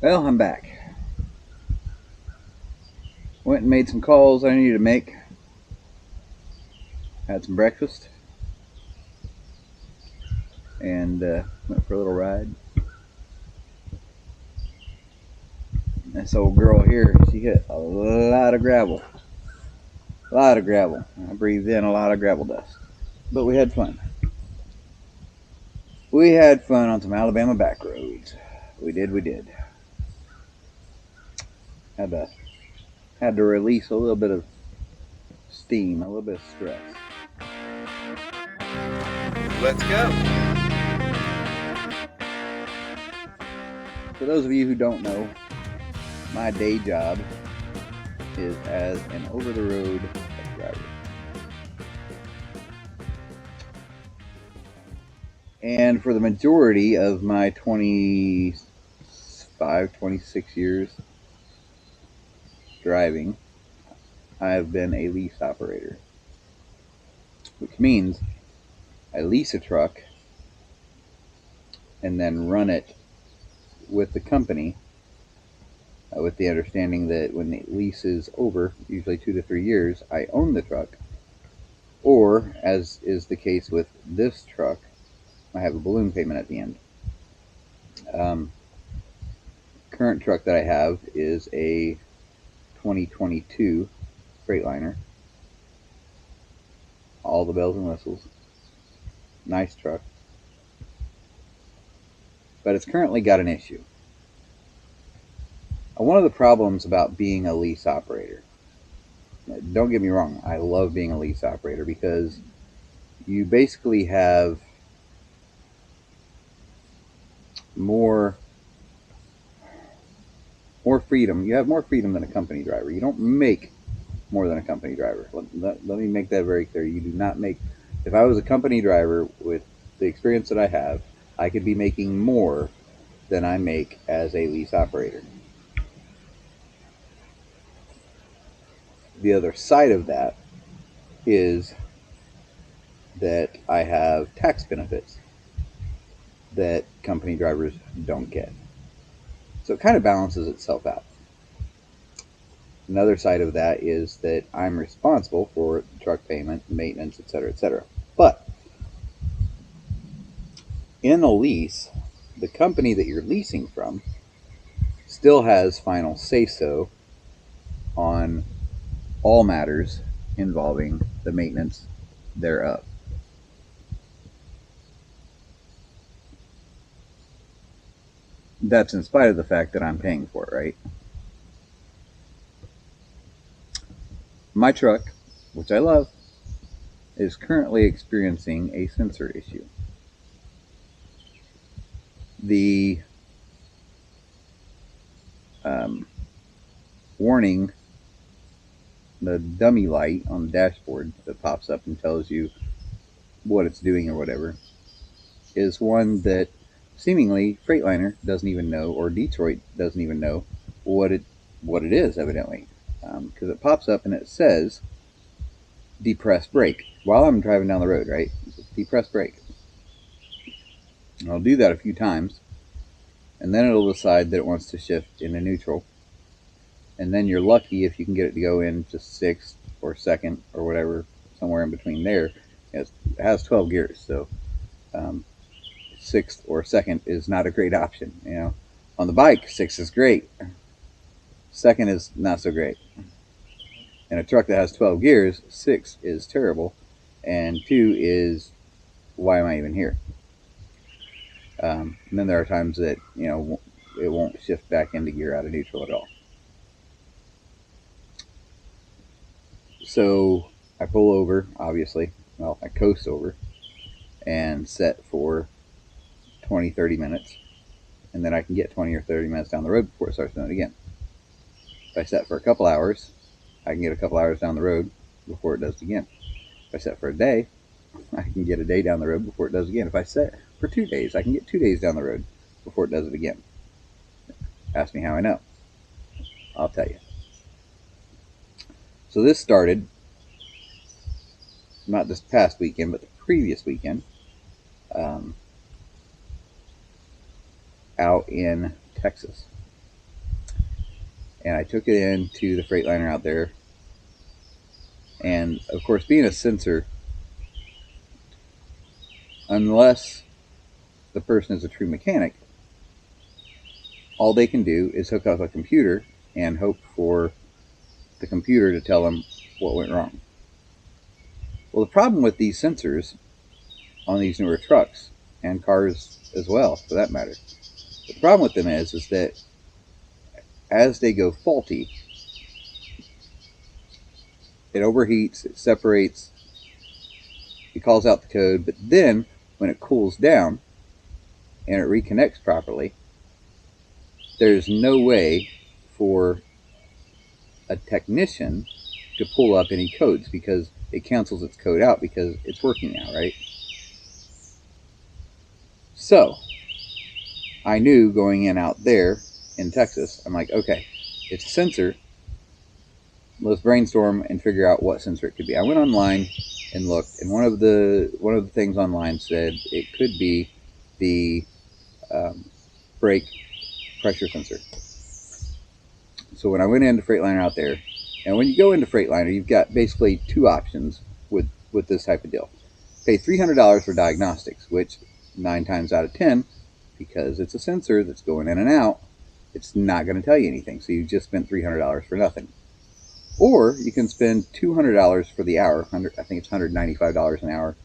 Well, I'm back. Went and made some calls I needed to make. Had some breakfast. And went for a little ride. This old girl here, she hit a lot of gravel. A lot of gravel. I breathed in a lot of gravel dust. But we had fun. We had fun on some Alabama back roads. We did. Had to release a little bit of steam, a little bit of stress. Let's go. For those of you who don't know, my day job is as an over-the-road truck driver. And for the majority of my 26 years driving, I've been a lease operator, which means I lease a truck and then run it with the company with the understanding that when the lease is over, usually 2 to 3 years, I own the truck. Or, as is the case with this truck, I have a balloon payment at the end. Current truck that I have is a 2022 Freightliner. All the bells and whistles. Nice truck. But it's currently got an issue. One of the problems about being a lease operator, don't get me wrong, I love being a lease operator because you basically have more freedom. You have more freedom than a company driver. You don't make more than a company driver. Let me make that very clear. You do not make. If I was a company driver with the experience that I have, I could be making more than I make as a lease operator. The other side of that is that I have tax benefits that company drivers don't get. So it kind of balances itself out. Another side of that is that I'm responsible for truck payment, maintenance, etc., etc. But in a lease, the company that you're leasing from still has final say-so on all matters involving the maintenance thereof. That's in spite of the fact that I'm paying for it, right? My truck, which I love, is currently experiencing a sensor issue. The warning, the dummy light on the dashboard that pops up and tells you what it's doing or whatever, is one that seemingly Freightliner doesn't even know, or Detroit doesn't even know what it is, evidently, because it pops up and it says depress brake while I'm driving down the road, right? Depress brake. And I'll do that a few times, and then it'll decide that it wants to shift into neutral, and then you're lucky if you can get it to go in just sixth or second or whatever, somewhere in between there. It has 12 gears, so sixth or second is not a great option. You know, on the bike, sixth is great. Second is not so great. In a truck that has 12 gears, six is terrible, and two is why am I even here? And then there are times that it won't shift back into gear out of neutral at all. So I pull over, obviously. Well, I coast over and set for 20-30 minutes, and then I can get 20 or 30 minutes down the road before it starts doing it again. If I set for a couple hours, I can get a couple hours down the road before it does it again. If I set for a day, I can get a day down the road before it does it again. If I set for 2 days, I can get 2 days down the road before it does it again. Ask me how I know. I'll tell you. So this started not this past weekend, but the previous weekend, out in Texas. And I took it into the Freightliner out there. And of course, being a sensor, unless the person is a true mechanic, all they can do is hook up a computer and hope for the computer to tell them what went wrong. Well, the problem with these sensors on these newer trucks, and cars as well for that matter, the problem with them is that as they go faulty, it overheats, it separates, it calls out the code, but then when it cools down and it reconnects properly, there's no way for a technician to pull up any codes because it cancels its code out because it's working now, right? So I knew going in out there in Texas, I'm like, okay, it's a sensor. Let's brainstorm and figure out what sensor it could be. I went online and looked, and one of the things online said it could be the brake pressure sensor. So when I went into Freightliner out there, and when you go into Freightliner, you've got basically two options with this type of deal. Pay $300 for diagnostics, which 9 times out of 10, because it's a sensor that's going in and out, it's not going to tell you anything. So you just spent $300 for nothing. Or you can spend $200 for the hour. I think it's $195 an hour,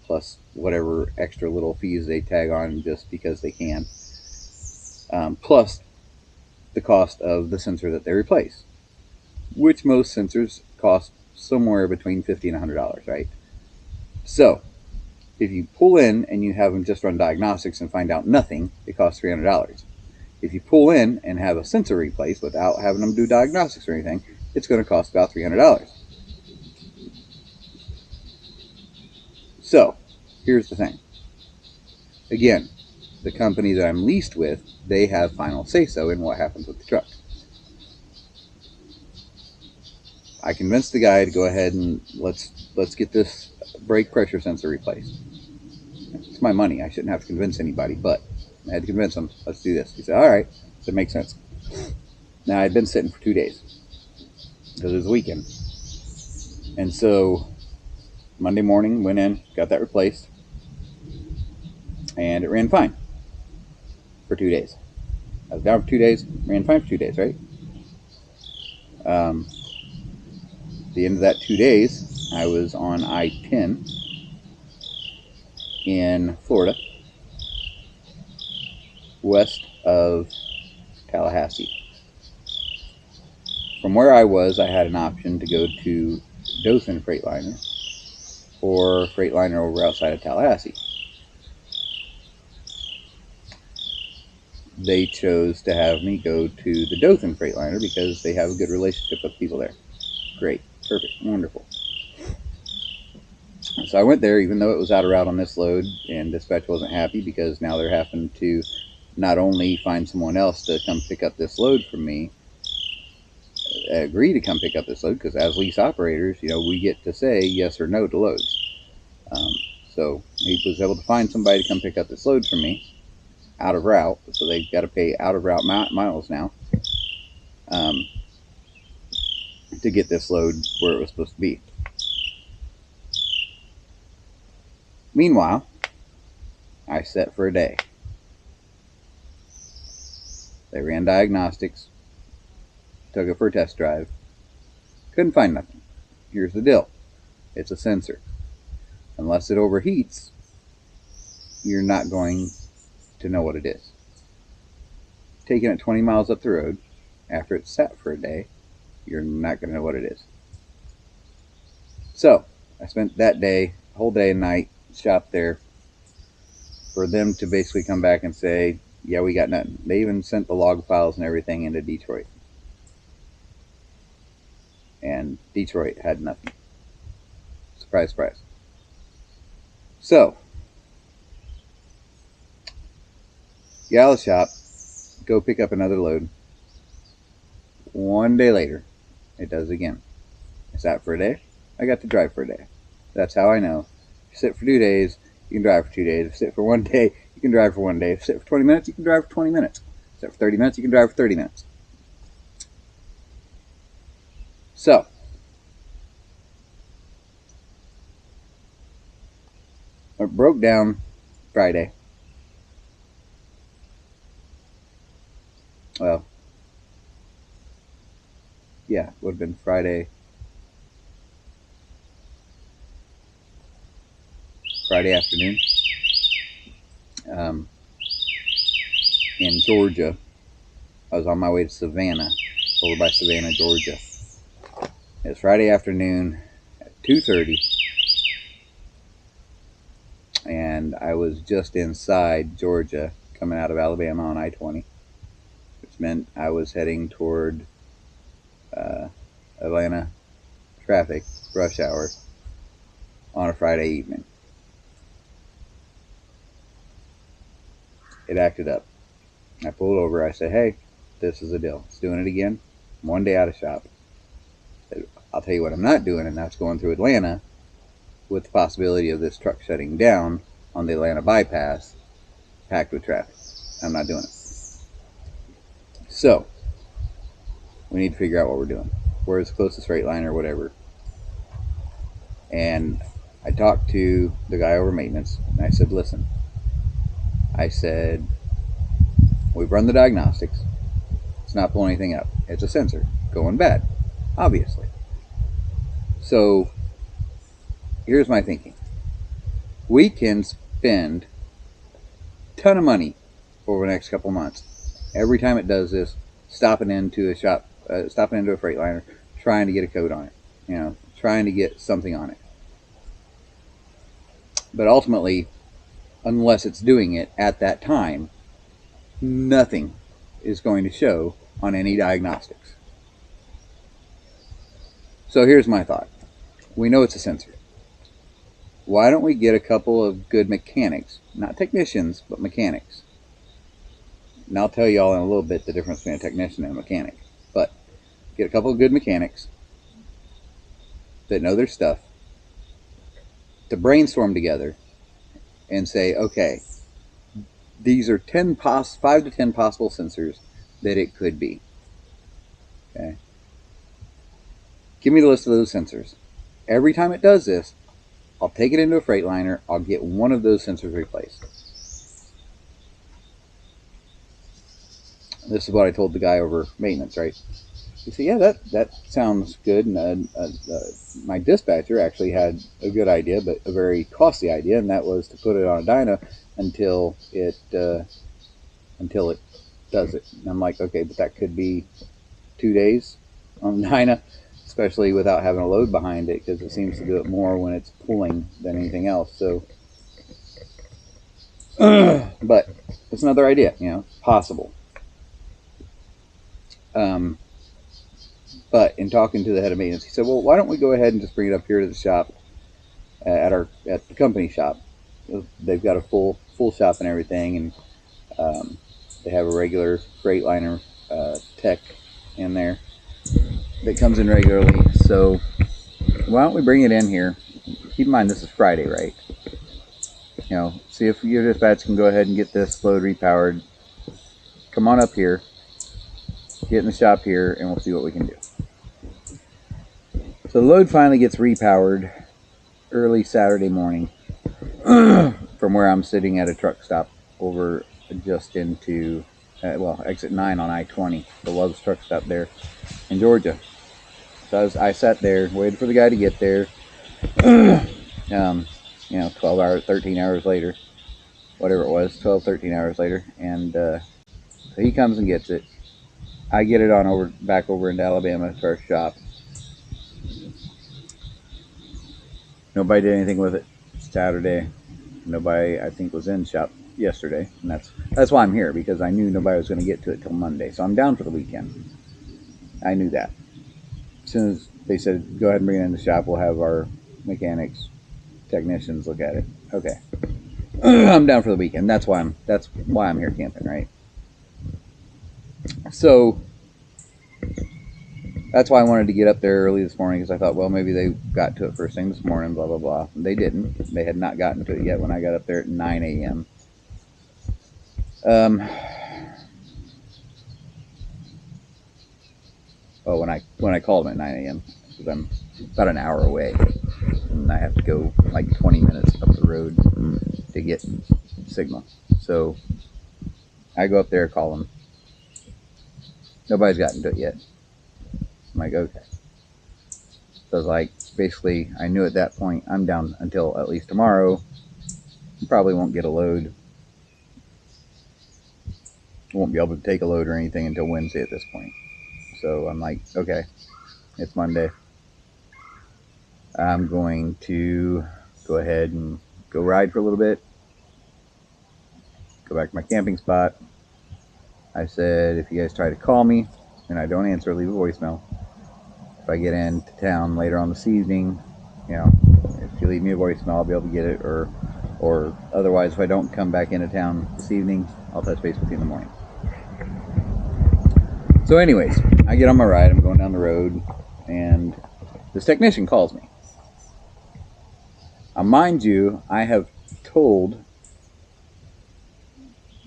plus whatever extra little fees they tag on just because they can, plus the cost of the sensor that they replace, which most sensors cost somewhere between $50 and $100, right? So if you pull in and you have them just run diagnostics and find out nothing, it costs $300. If you pull in and have a sensor replaced without having them do diagnostics or anything, it's going to cost about $300. So here's the thing. Again, the company that I'm leased with, they have final say-so in what happens with the truck. I convinced the guy to go ahead and let's get this brake pressure sensor replaced. It's my money. I shouldn't have to convince anybody, but I had to convince him. Let's do this. He said, all right. That makes sense. Now, I'd been sitting for 2 days because it was a weekend. And so Monday morning, went in, got that replaced, and it ran fine for 2 days. I was down for 2 days, ran fine for 2 days, right? The end of that 2 days, I was on I-10 in Florida, west of Tallahassee. From where I was, I had an option to go to Dothan Freightliner or Freightliner over outside of Tallahassee. They chose to have me go to the Dothan Freightliner because they have a good relationship with people there. Great, perfect, wonderful. So I went there even though it was out of route on this load, and dispatch wasn't happy because now they're having to not only find someone else to come pick up this load from me, agree to come pick up this load, because as lease operators, we get to say yes or no to loads. So he was able to find somebody to come pick up this load from me out of route, so they've got to pay out of route miles now to get this load where it was supposed to be. Meanwhile, I set for a day. They ran diagnostics, took it for a test drive, couldn't find nothing. Here's the deal. It's a sensor. Unless it overheats, you're not going to know what it is. Taking it 20 miles up the road, after it's sat for a day, you're not going to know what it is. So, I spent that day, whole day and night, shopped there, for them to basically come back and say, yeah, we got nothing. They even sent the log files and everything into Detroit. And Detroit had nothing. Surprise, surprise. So, get out of the shop, go pick up another load. 1 day later, it does again. I sat for a day, I got to drive for a day. That's how I know. If you sit for 2 days, you can drive for 2 days. If you sit for 1 day, you can drive for 1 day. If you sit for 20 minutes, you can drive for 20 minutes. If you sit for 30 minutes, you can drive for 30 minutes. So it broke down Friday. Well, yeah, it would have been Friday afternoon, um, in Georgia. I was on my way to Savannah, over by Savannah, Georgia. It's Friday afternoon at 2:30, and I was just inside Georgia, coming out of Alabama on I-20, which meant I was heading toward Atlanta traffic, rush hour, on a Friday evening. It acted up. I pulled over. I said, "Hey, this is a deal. It's doing it again. I'm one day out of shop. I'll tell you what I'm not doing, and that's going through Atlanta with the possibility of this truck shutting down on the Atlanta bypass, packed with traffic. I'm not doing it. So we need to figure out what we're doing. Where's the closest Freightliner or whatever?" And I talked to the guy over maintenance, and I said, "Listen," I said, "we've run the diagnostics. It's not pulling anything up. It's a sensor going bad, obviously. So here's my thinking. We can spend a ton of money over the next couple months. Every time it does this, stopping into a shop, stopping into a Freightliner, trying to get a code on it, trying to get something on it. But ultimately, unless it's doing it at that time, nothing is going to show on any diagnostics. So here's my thought. We know it's a sensor. Why don't we get a couple of good mechanics, not technicians, but mechanics? And I'll tell you all in a little bit the difference between a technician and a mechanic. But get a couple of good mechanics that know their stuff to brainstorm together and say, okay, these are 5 to 10 possible sensors that it could be. Okay. Give me the list of those sensors. Every time it does this, I'll take it into a Freightliner. I'll get one of those sensors replaced. This is what I told the guy over maintenance, right? He said, "Yeah, that sounds good." And my dispatcher actually had a good idea, but a very costly idea, and that was to put it on a dyno until it does it. And I'm like, okay, but that could be 2 days on dyno, especially without having a load behind it, because it seems to do it more when it's pulling than anything else. So, but it's another idea, possible. But in talking to the head of maintenance, he said, "Well, why don't we go ahead and just bring it up here to the shop at the company shop? They've got a full shop and everything, and they have a regular Freightliner tech in there that comes in regularly. So why don't we bring it in here? Keep in mind this is Friday, right? See if your dispatch can go ahead and get this load repowered. Come on up here, get in the shop here, and we'll see what we can do." So the load finally gets repowered early Saturday morning from where I'm sitting at a truck stop over just into, exit 9 on I-20, the Love's truck stop there in Georgia. So I sat there, waited for the guy to get there, 12 hours, 13 hours later, whatever it was, 12, 13 hours later. And so he comes and gets it. I get it on back over into Alabama to our shop. Nobody did anything with it Saturday. Nobody, I think, was in shop yesterday, and that's why I'm here, because I knew nobody was going to get to it till Monday. So I'm down for the weekend. I knew that. As soon as they said, "Go ahead and bring it in the shop, we'll have our mechanics, technicians look at it." Okay. I'm down for the weekend. That's why I'm here camping, right? So that's why I wanted to get up there early this morning, because I thought, well, maybe they got to it first thing this morning, blah, blah, blah. They didn't. They had not gotten to it yet when I got up there at 9 a.m. well, when I called him at 9 a.m. because I'm about an hour away, and I have to go like 20 minutes up the road to get signal. So I go up there, call him. Nobody's gotten to it yet. I'm like, okay. So I was like, basically, I knew at that point I'm down until at least tomorrow. Probably won't get a load. Won't be able to take a load or anything until Wednesday at this point. So I'm like, okay, it's Monday. I'm going to go ahead and go ride for a little bit. Go back to my camping spot. I said, if you guys try to call me and I don't answer, leave a voicemail. If I get into town later on this evening, you know, if you leave me a voicemail, I'll be able to get it. Or otherwise, if I don't come back into town this evening, I'll touch base with you in the morning. So anyways, I get on my ride. I'm going down the road, and this technician calls me. Mind you, I have told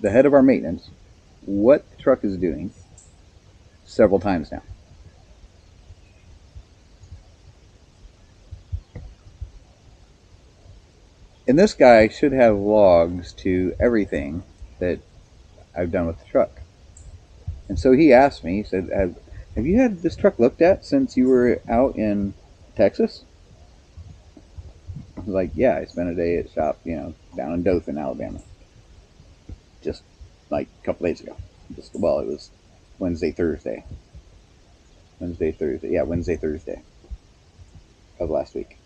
the head of our maintenance what the truck is doing several times now. And this guy should have logs to everything that I've done with the truck. And so he asked me, he said, have you had this truck looked at since you were out in Texas? I was like, yeah, I spent a day at shop, down in Dothan, Alabama. Just like a couple days ago. Well, it was Wednesday, Thursday. Wednesday, Thursday of last week.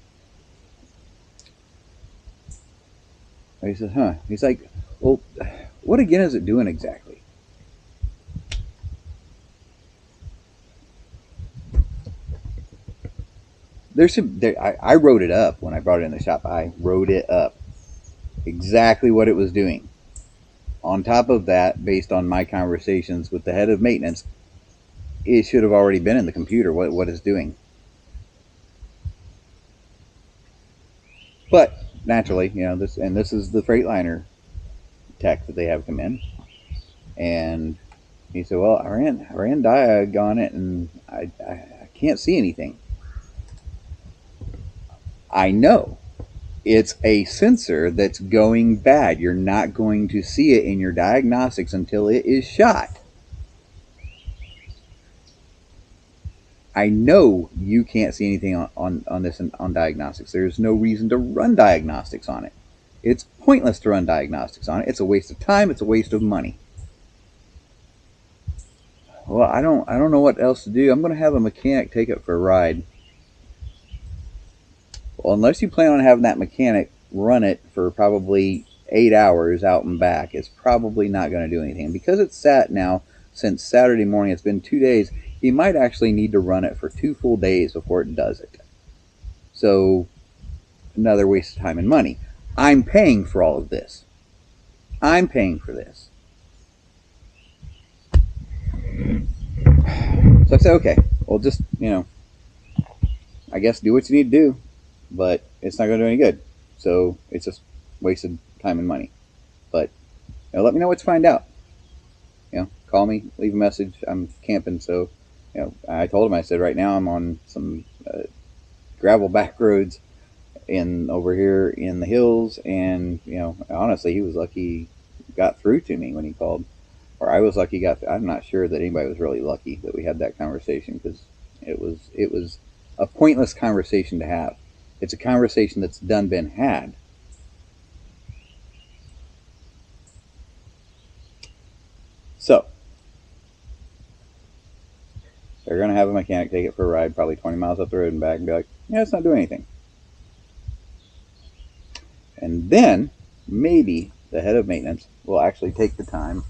He said, huh. He's like, well, what again is it doing exactly? I wrote it up when I brought it in the shop. I wrote it up. Exactly what it was doing. On top of that, based on my conversations with the head of maintenance, it should have already been in the computer what it's doing. But naturally, this is the Freightliner tech that they have come in, and he said, "Well, I ran diag on it, and I can't see anything." I know it's a sensor that's going bad. You're not going to see it in your diagnostics until it is shot. I know you can't see anything on this on diagnostics. There's no reason to run diagnostics on it. It's pointless to run diagnostics on it. It's a waste of time. It's a waste of money. Well, I don't know what else to do. I'm going to have a mechanic take it for a ride. Well, unless you plan on having that mechanic run it for probably 8 hours out and back, it's probably not going to do anything. Because it's sat now since Saturday morning, it's been 2 days, you might actually need to run it for 2 full days before it does it. So, another waste of time and money. I'm paying for all of this. I'm paying for this. So I said, okay, well, just, I guess do what you need to do. But it's not going to do any good. So it's just wasted time and money. But let me know what you find out. Call me, leave a message. I'm camping, so I told him, I said, right now I'm on some gravel back roads over here in the hills, and honestly, he was lucky he got through to me when he called, or I was lucky I'm not sure that anybody was really lucky that we had that conversation, because it was a pointless conversation to have. It's a conversation that's been had. So, they're going to have a mechanic take it for a ride, probably 20 miles up the road and back, and be like, yeah, it's not doing anything. And then, maybe the head of maintenance will actually take the time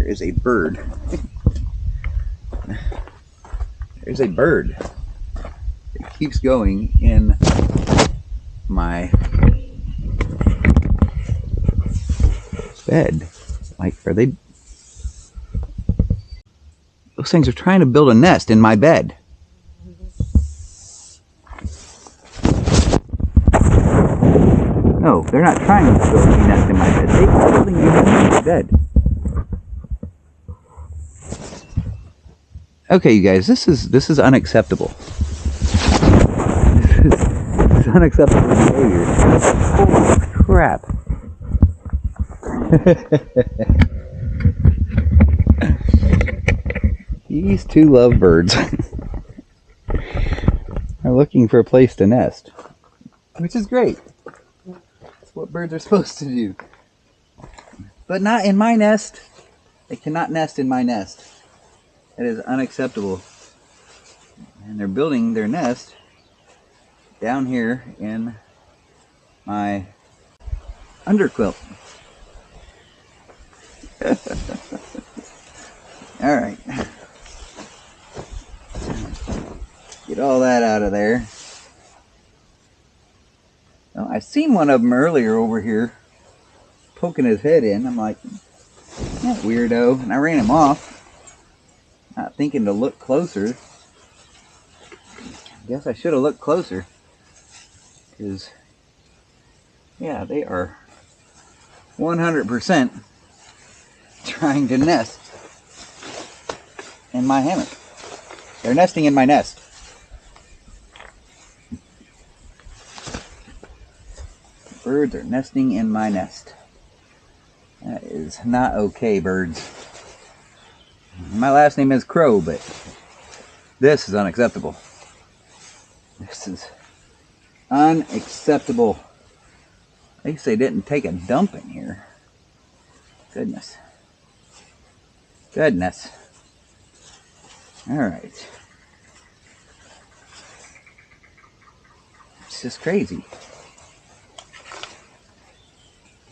There is a bird. There's a bird. It keeps going in my bed. Like, are they... Those things are trying to build a nest in my bed. No, they're not trying to build a nest in my bed. They're building a nest in my bed. Okay, you guys, this is unacceptable. This is unacceptable behavior. Holy crap. These two lovebirds are looking for a place to nest, which is great. That's what birds are supposed to do. But not in my nest. They cannot nest in my nest. That is unacceptable. And they're building their nest down here in my underquilt. All right. Get all that out of there. Well, I seen one of them earlier over here poking his head in. I'm like, that weirdo. And I ran him off, not thinking to look closer. I guess I should have looked closer. Because, yeah, they are 100% trying to nest in my hammock. They're nesting in my nest. Birds are nesting in my nest. That is not okay, birds. My last name is Crow, but this is unacceptable. This is unacceptable. At least they didn't take a dump in here. Goodness. Goodness. Alright. It's just crazy.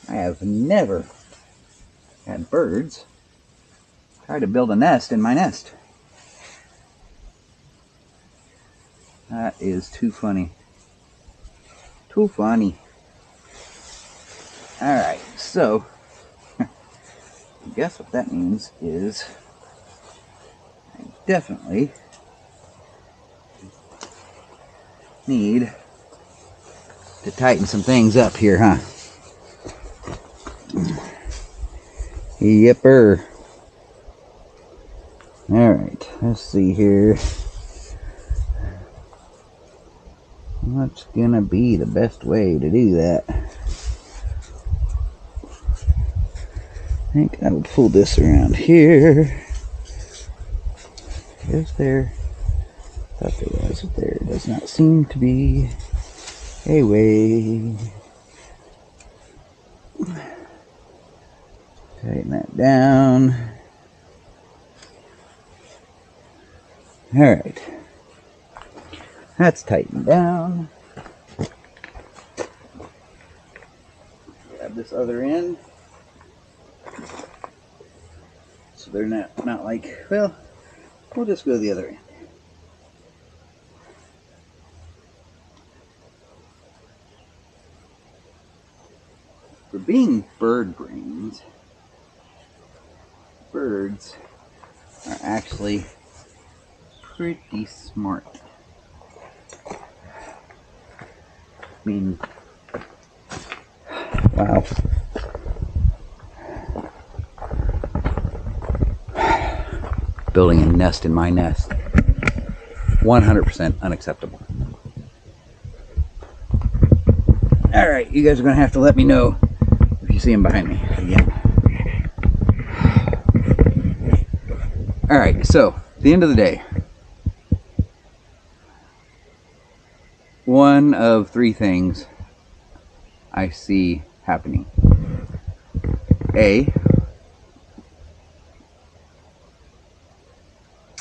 I have never had birds try to build a nest in my nest. That is too funny. Too funny. Alright, so I guess what that means is I definitely need to tighten some things up here, huh? Yepper. Alright, let's see here. What's gonna be the best way to do that? I think I will pull this around here. Is there? Thought there was, but there does not seem to be a way. Tighten that down. Alright. That's tightened down. Grab this other end. So they're not like, well, we'll just go the other end. For being bird brains, birds are actually pretty smart. I mean, wow. Building a nest in my nest. 100% unacceptable. Alright, you guys are going to have to let me know if you see them behind me again. Alright, so, at the end of the day, one of three things I see happening. A,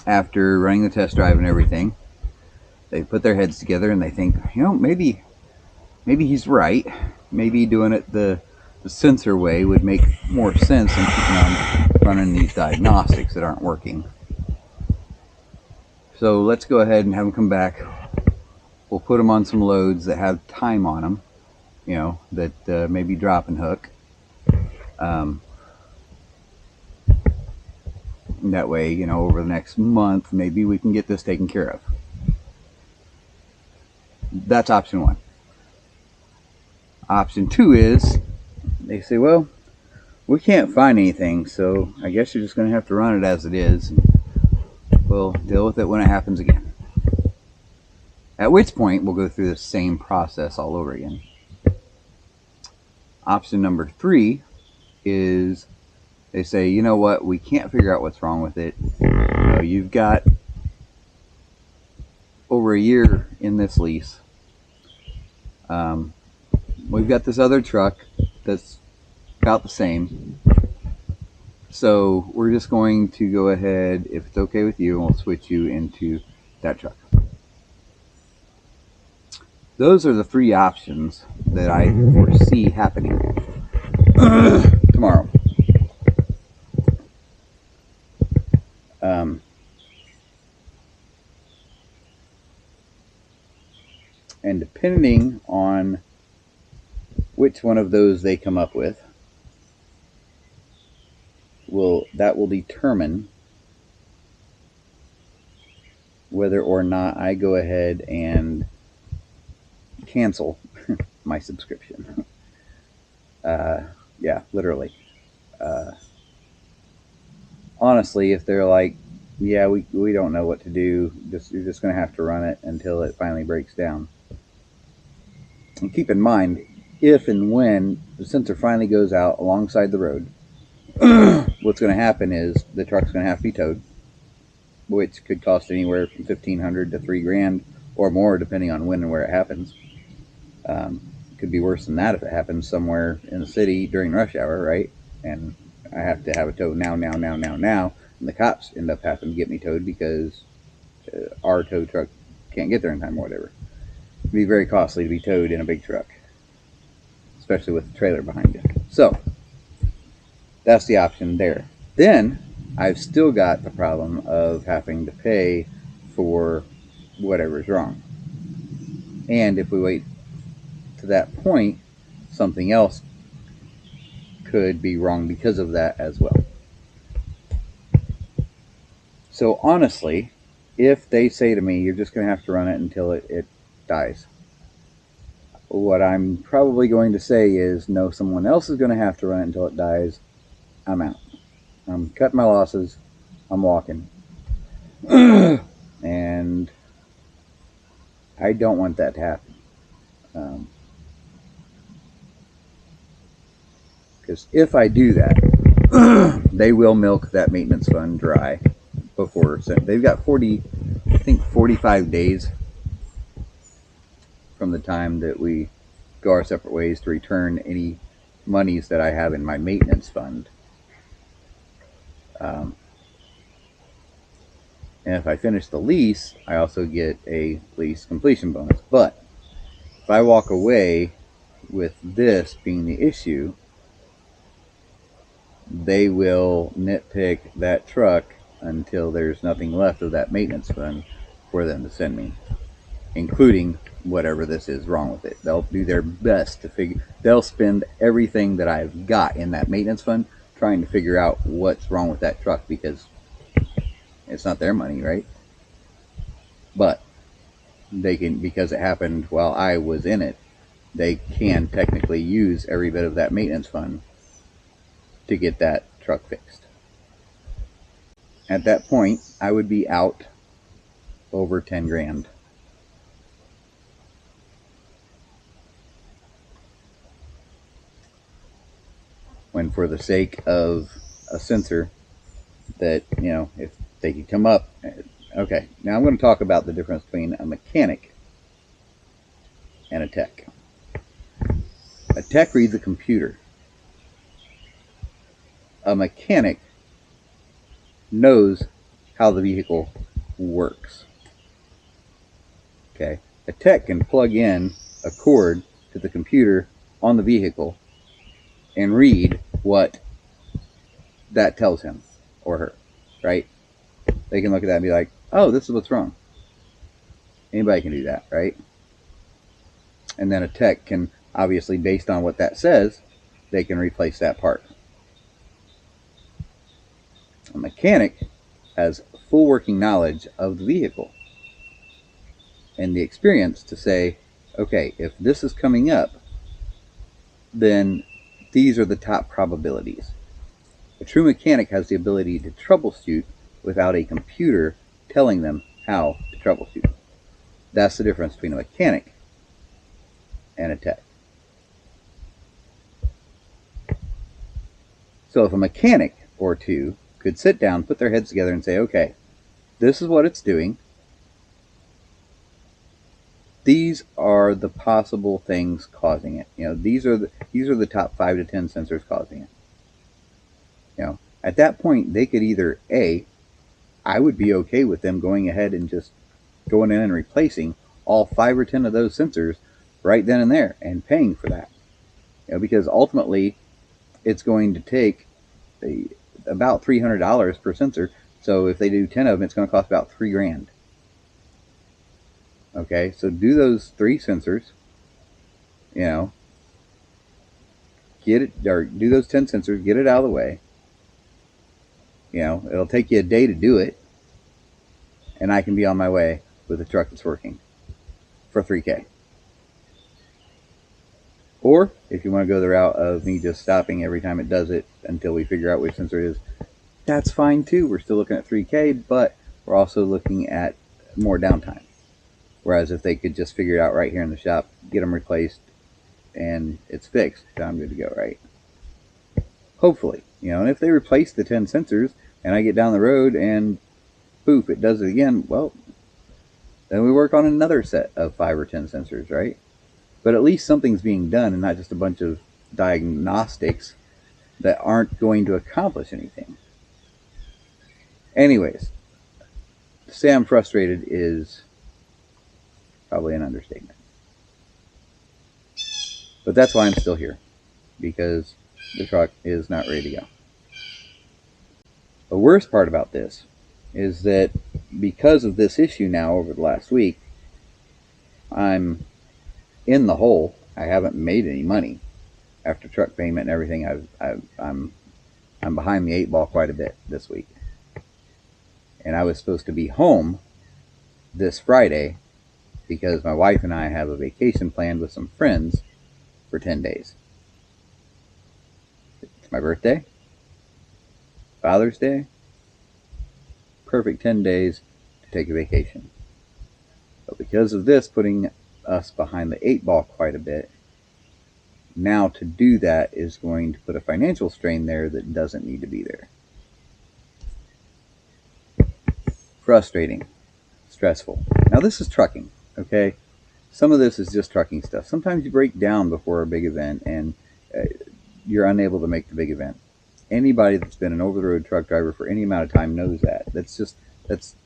after running the test drive and everything, they put their heads together and they think, you know, maybe he's right. Maybe doing it the sensor way would make more sense than keeping on running these diagnostics that aren't working. So let's go ahead and have them come back. We'll put them on some loads that have time on them, you know, that maybe drop and hook. That way, you know, over the next month, maybe we can get this taken care of. That's option one. Option two is, they say, well, we can't find anything, so I guess you're just going to have to run it as it is. we'll deal with it when it happens again. At which point, we'll go through the same process all over again. Option number 3 is they say, you know what, we can't figure out what's wrong with it. You know, you've got over a year in this lease. We've got this other truck that's about the same. So we're just going to go ahead, if it's okay with you, and we'll switch you into that truck. Those are the 3 options that I foresee happening tomorrow. And depending on which one of those they come up with, will determine whether or not I go ahead and cancel my subscription. Yeah, literally. Honestly, if they're like, yeah, we don't know what to do, you're just going to have to run it until it finally breaks down. And keep in mind, if and when the sensor finally goes out alongside the road, what's going to happen is the truck's going to have to be towed, which could cost anywhere from $1,500 to $3,000 or more, depending on when and where it happens. It could be worse than that if it happens somewhere in the city during rush hour, right? And I have to have it towed now, and the cops end up having to get me towed because our tow truck can't get there in time or whatever. It'd be very costly to be towed in a big truck, especially with a trailer behind you. So that's the option there. Then I've still got the problem of having to pay for whatever's wrong. And if we wait to that point, something else could be wrong because of that as well. So honestly, if they say to me, you're just going to have to run it until it dies, what I'm probably going to say is, no, someone else is going to have to run it until it dies. I'm out. I'm cutting my losses. I'm walking. And I don't want that to happen. Because if I do that, they will milk that maintenance fund dry before. So they've got 45 days from the time that we go our separate ways to return any monies that I have in my maintenance fund. And if I finish the lease, I also get a lease completion bonus. But if I walk away with this being the issue, they will nitpick that truck until there's nothing left of that maintenance fund for them to send me, including whatever this is wrong with it. They'll do their best to they'll spend everything that I've got in that maintenance fund trying to figure out what's wrong with that truck, because it's not their money, right? But they can, because it happened while I was in it, they can technically use every bit of that maintenance fund to get that truck fixed. At that point, I would be out over 10 grand. When for the sake of a sensor that, you know, if they could come up. Okay, now I'm going to talk about the difference between a mechanic and a tech. A tech reads a computer. A mechanic knows how the vehicle works. Okay, a tech can plug in a cord to the computer on the vehicle and read what that tells him or her, right? They can look at that and be like, oh, this is what's wrong. Anybody can do that, right? And then a tech can, obviously, based on what that says, they can replace that part. A mechanic has full working knowledge of the vehicle and the experience to say, okay, if this is coming up, then these are the top probabilities. A true mechanic has the ability to troubleshoot without a computer telling them how to troubleshoot. That's the difference between a mechanic and a tech. So if a mechanic or two could sit down, put their heads together and say, okay, this is what it's doing. These are the possible things causing it. These are the top 5 to 10 sensors causing it. At that point, they could either I would be okay with them going ahead and just going in and replacing all 5 or 10 of those sensors right then and there and paying for that. Because ultimately, it's going to take about $300 per sensor. So if they do 10 of them, it's going to cost about $3,000. Okay, so do those 3 sensors, get it, or do those 10 sensors, get it out of the way. It'll take you a day to do it, and I can be on my way with a truck that's working for $3,000. Or if you want to go the route of me just stopping every time it does it until we figure out which sensor it is, that's fine too. We're still looking at $3,000, but we're also looking at more downtime. Whereas if they could just figure it out right here in the shop, get them replaced, and it's fixed, then I'm good to go, right? Hopefully, and if they replace the 10 sensors and I get down the road and poof, it does it again, well, then we work on another set of 5 or 10 sensors, right? But at least something's being done and not just a bunch of diagnostics that aren't going to accomplish anything. Anyways, to say I'm frustrated is probably an understatement. But that's why I'm still here, because the truck is not ready to go. The worst part about this is that because of this issue now over the last week, I'm in the hole. I haven't made any money after truck payment and everything. I'm behind the 8 ball quite a bit this week, and I was supposed to be home this Friday because my wife and I have a vacation planned with some friends for 10 days. It's my birthday, Father's Day, perfect 10 days to take a vacation. But because of this putting us behind the 8 ball quite a bit, now to do that is going to put a financial strain there that doesn't need to be there. Frustrating, stressful. Now this is trucking, okay? Some of this is just trucking stuff. Sometimes you break down before a big event and you're unable to make the big event. Anybody that's been an over-the-road truck driver for any amount of time knows that. That's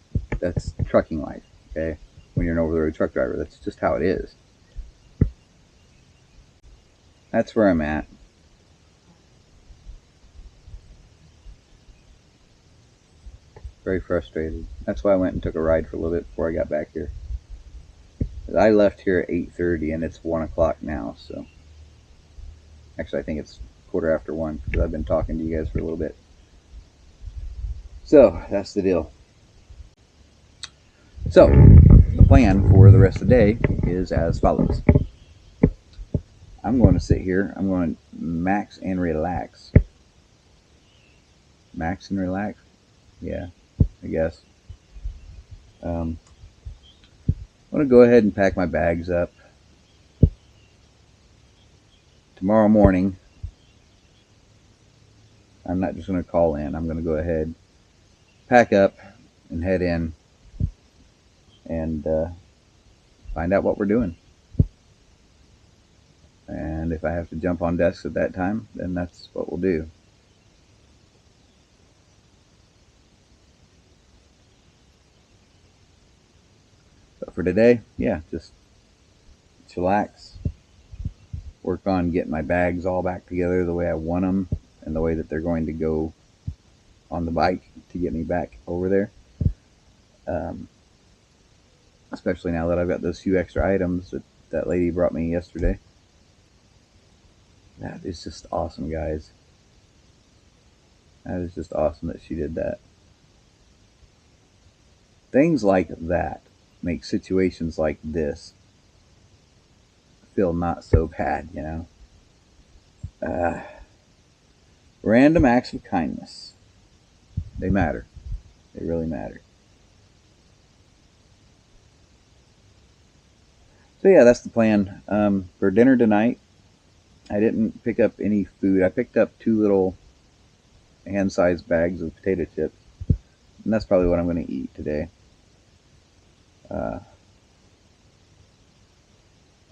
trucking life, okay? When you're an over-the-road truck driver, that's just how it is. That's where I'm at. Very frustrated. That's why I went and took a ride for a little bit before I got back here. I left here at 8:30 and it's 1 o'clock now, so actually I think it's 1:15 because I've been talking to you guys for a little bit. So that's the deal. So the plan for the rest of the day is as follows. I'm going to sit here. I'm going to max and relax. Max and relax? Yeah, I guess. I'm going to go ahead and pack my bags up. Tomorrow morning, I'm not just going to call in. I'm going to go ahead, pack up, and head in and find out what we're doing. And if I have to jump on desks at that time, then that's what we'll do. But for today, yeah, just chillax, work on getting my bags all back together the way I want them and the way that they're going to go on the bike to get me back over there. Especially now that I've got those few extra items that lady brought me yesterday. That is just awesome, guys. That is just awesome that she did that. Things like that make situations like this feel not so bad, Random acts of kindness. They matter. They really matter. So yeah, that's the plan. For dinner tonight, I didn't pick up any food. I picked up 2 little hand-sized bags of potato chips, and that's probably what I'm going to eat today. I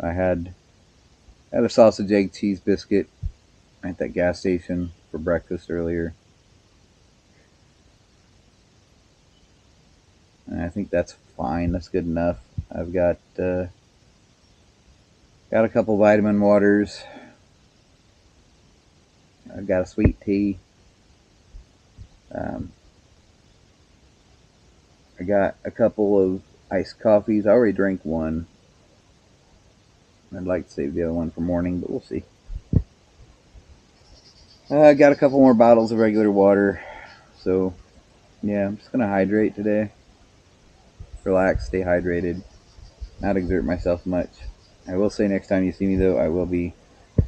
had a sausage, egg, cheese biscuit at that gas station for breakfast earlier, and I think that's fine. That's good enough. I've got a couple vitamin waters. I've got a sweet tea. I got a couple of iced coffees. I already drank one. I'd like to save the other one for morning, but we'll see. I got a couple more bottles of regular water. So, yeah, I'm just going to hydrate today. Relax, stay hydrated, not exert myself much. I will say next time you see me, though, I will be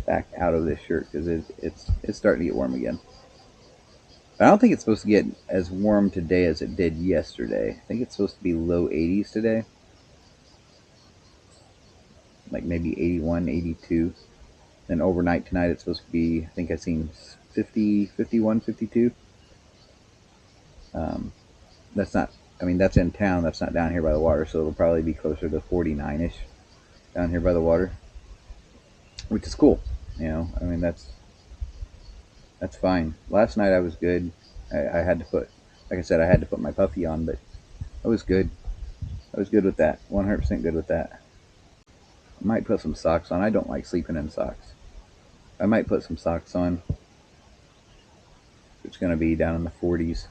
back out of this shirt because it's starting to get warm again. But I don't think it's supposed to get as warm today as it did yesterday. I think it's supposed to be low 80s today. Like maybe 81, 82. Then overnight tonight it's supposed to be, I think I've seen 50, 51, 52. That's not, I mean, that's in town. That's not down here by the water. So it'll probably be closer to 49-ish down here by the water, which is cool. You know, I mean, that's fine. Last night I was good. I had to put, like I said, I had to put my puffy on, but I was good. I was good with that. 100% good with that. I might put some socks on. I don't like sleeping in socks. I might put some socks on. It's going to be down in the 40s.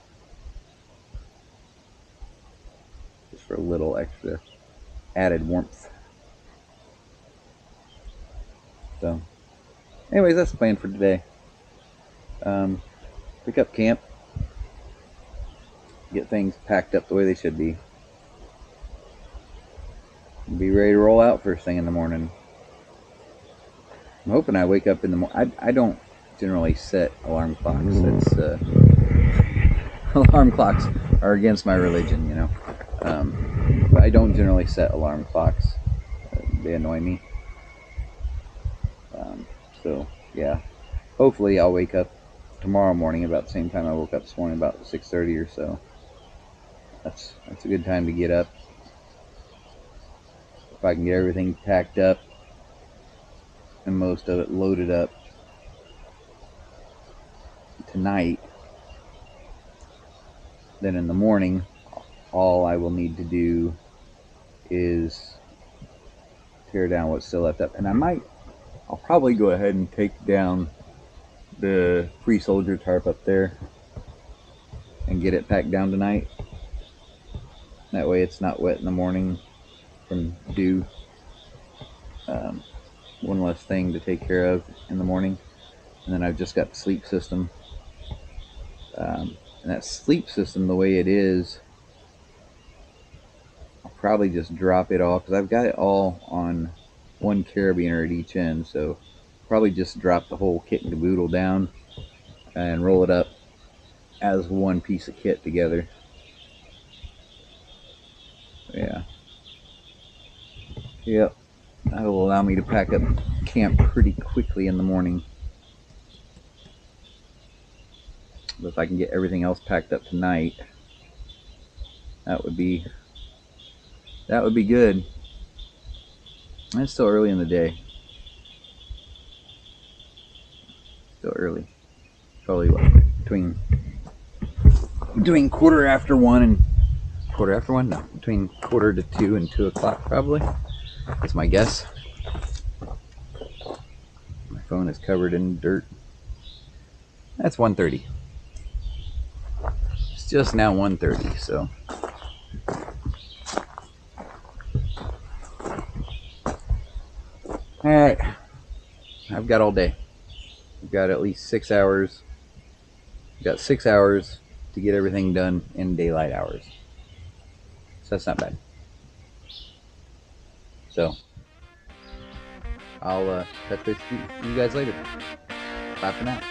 Just for a little extra added warmth. So, anyways, that's the plan for today. Pick up camp. Get things packed up the way they should be. Be ready to roll out first thing in the morning. I'm hoping I wake up in the morning. I don't generally set alarm clocks. It's alarm clocks are against my religion, you know. But I don't generally set alarm clocks. They annoy me. So yeah, hopefully I'll wake up tomorrow morning about the same time I woke up this morning, about 6:30 or so. That's a good time to get up. If I can get everything packed up and most of it loaded up tonight, then in the morning all I will need to do is tear down what's still left up. And I'll probably go ahead and take down the free soldier tarp up there and get it packed down tonight. That way it's not wet in the morning from dew. One less thing to take care of in the morning. And then I've just got the sleep system. And that sleep system, the way it is, I'll probably just drop it all because I've got it all on one carabiner at each end. So probably just drop the whole kit and caboodle down and roll it up as one piece of kit together. Yeah. Yep. That'll allow me to pack up camp pretty quickly in the morning. But if I can get everything else packed up tonight, that would be good. And it's still early in the day. Still early. Probably what, between quarter after 1 and between quarter to 2 and 2 o'clock probably. That's my guess. My phone is covered in dirt. That's 1:30. It's just now 1:30, so. Alright. I've got all day. I've got at least 6 hours. I've got 6 hours to get everything done in daylight hours. So that's not bad. So, I'll touch base with you guys later. Bye for now.